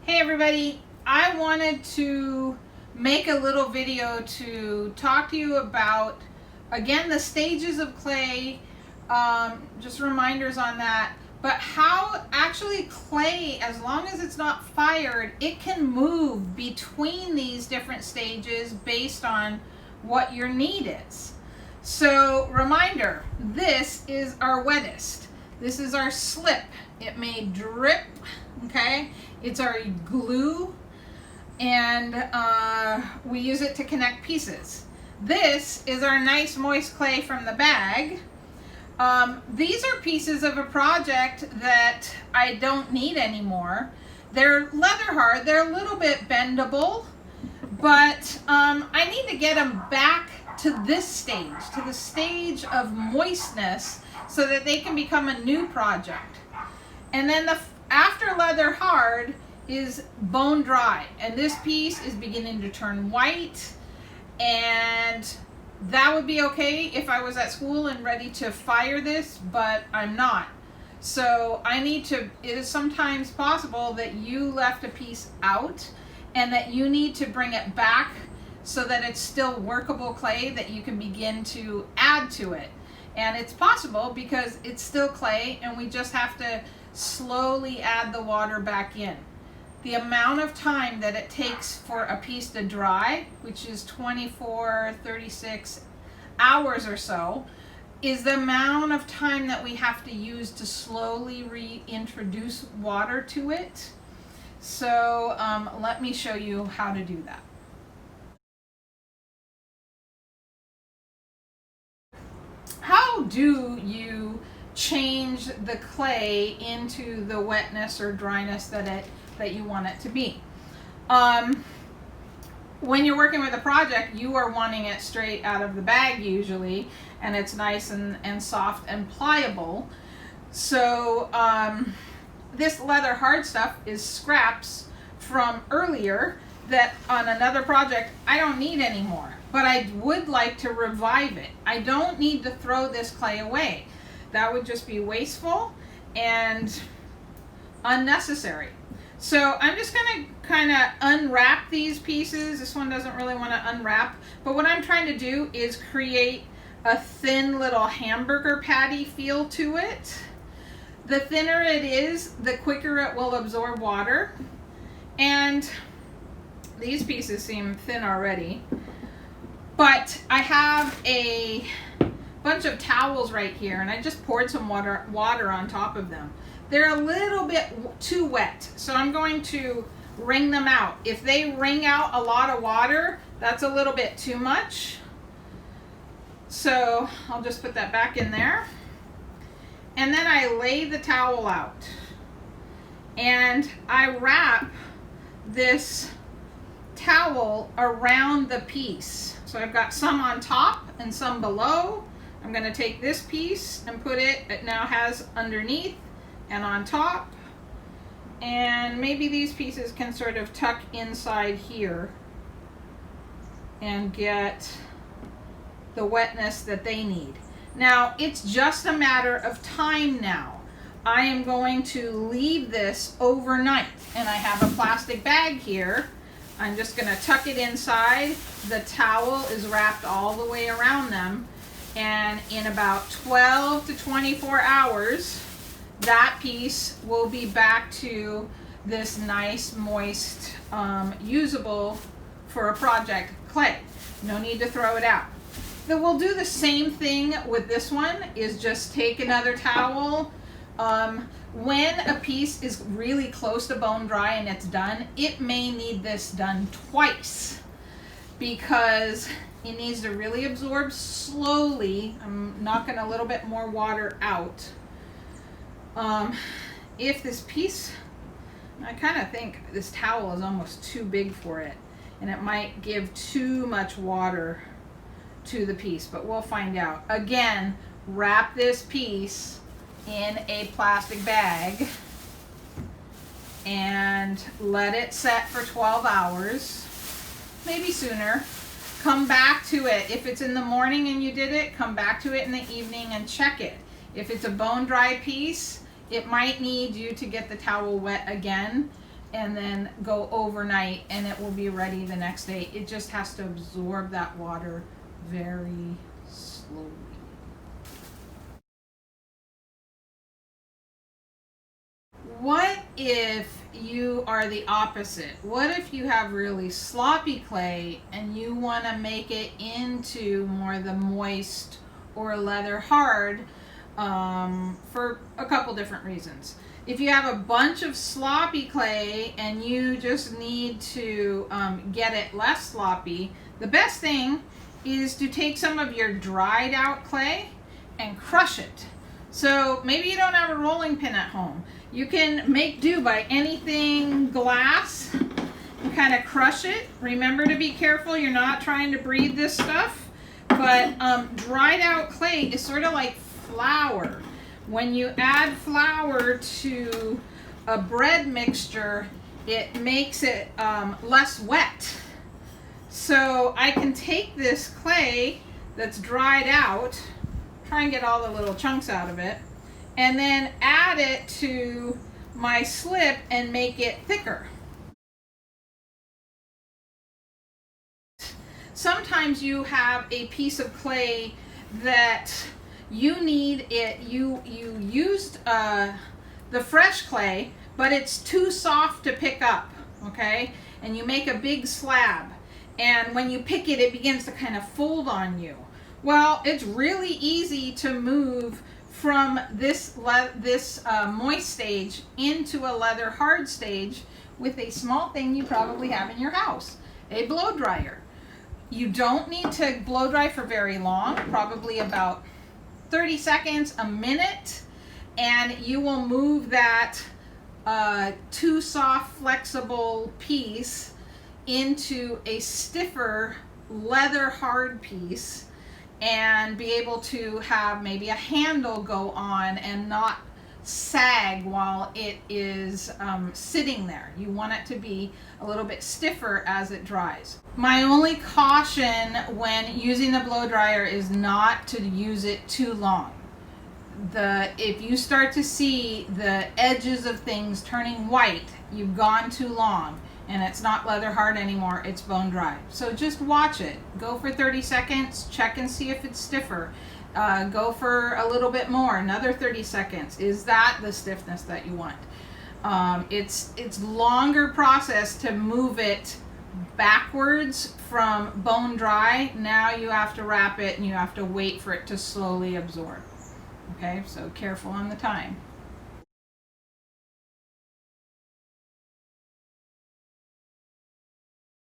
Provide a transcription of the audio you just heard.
Hey everybody, I wanted to make a little video to talk to you about, again, the stages of clay, just reminders on that, but how actually clay, as long as it's not fired, it can move between these different stages based on what your need is. So reminder, this is our wettest. This is our slip. It may drip, okay? It's our glue, and we use it to connect pieces. This is our nice moist clay from the bag. These are pieces of a project that I don't need anymore. They're leather hard, they're a little bit bendable, but I need to get them back to this stage, to the stage of moistness, so that they can become a new project. And then after leather hard is bone dry, and this piece is beginning to turn white, and that would be okay if I was at school and ready to fire this, but I'm not. So it is sometimes possible that you left a piece out and that you need to bring it back so that it's still workable clay that you can begin to add to it. And it's possible because it's still clay and we just have to slowly add the water back in. The amount of time that it takes for a piece to dry, which is 24, 36 hours or so, is the amount of time that we have to use to slowly reintroduce water to it. So let me show you how to do that. How do you change the clay into the wetness or dryness that you want it to be? When you're working with a project, you are wanting it straight out of the bag usually, and it's nice and soft and pliable. So this leather hard stuff is scraps from earlier that on another project I don't need anymore, but I would like to revive it. I don't need to throw this clay away. That would just be wasteful and unnecessary. So I'm just going to kind of unwrap these pieces. This one doesn't really want to unwrap, but what I'm trying to do is create a thin little hamburger patty feel to it. The thinner it is, the quicker it will absorb water. And these pieces seem thin already, but I have a bunch of towels right here, and I just poured some water on top of them. They're a little bit too wet, so I'm going to wring them out. If they wring out a lot of water, that's a little bit too much. So I'll just put that back in there. And then I lay the towel out. And I wrap this towel around the piece. So I've got some on top and some below. I'm going to take this piece and put it now has underneath and on top, and maybe these pieces can sort of tuck inside here and get the wetness that they need. Now it's just a matter of time now. I am going to leave this overnight, and I have a plastic bag here. I'm just going to tuck it inside. The towel is wrapped all the way around them, and in about 12 to 24 hours that piece will be back to this nice, moist, usable for a project clay. No need to throw it out. Then we'll do the same thing with this one, is just take another towel. When a piece is really close to bone dry and it's done, it may need this done twice because it needs to really absorb slowly. I'm knocking a little bit more water out. If this piece, I kind of think this towel is almost too big for it, and it might give too much water to the piece, but we'll find out. Again, wrap this piece in a plastic bag and let it set for 12 hours, maybe sooner. Come back to it. If it's in the morning and you did it, come back to it in the evening and check it. If it's a bone dry piece, it might need you to get the towel wet again and then go overnight, and it will be ready the next day. It just has to absorb that water very slowly. What if you are the opposite? What if you have really sloppy clay and you want to make it into more the moist or leather hard, for a couple different reasons? If you have a bunch of sloppy clay and you just need to get it less sloppy, the best thing is to take some of your dried out clay and crush it. So maybe you don't have a rolling pin at home. You can make do by anything glass and kind of crush it. Remember to be careful, you're not trying to breathe this stuff. But dried out clay is sort of like flour. When you add flour to a bread mixture, it makes it less wet. So I can take this clay that's dried out, try and get all the little chunks out of it, and then add it to my slip and make it thicker. Sometimes you have a piece of clay that you need it, you used the fresh clay, but it's too soft to pick up, okay? And you make a big slab, and when you pick it, it begins to kind of fold on you. Well, it's really easy to move from this moist stage into a leather hard stage with a small thing you probably have in your house, a blow dryer. You don't need to blow dry for very long, probably about 30 seconds, a minute, and you will move that too soft, flexible piece into a stiffer leather hard piece, and be able to have maybe a handle go on and not sag while it is sitting there. You want it to be a little bit stiffer as it dries. My only caution when using the blow dryer is not to use it too long. If you start to see the edges of things turning white, you've gone too long and it's not leather hard anymore, it's bone dry. So just watch it. Go for 30 seconds, check and see if it's stiffer. Go for a little bit more, another 30 seconds. Is that the stiffness that you want? It's longer process to move it backwards from bone dry. Now you have to wrap it and you have to wait for it to slowly absorb. Okay, so careful on the time.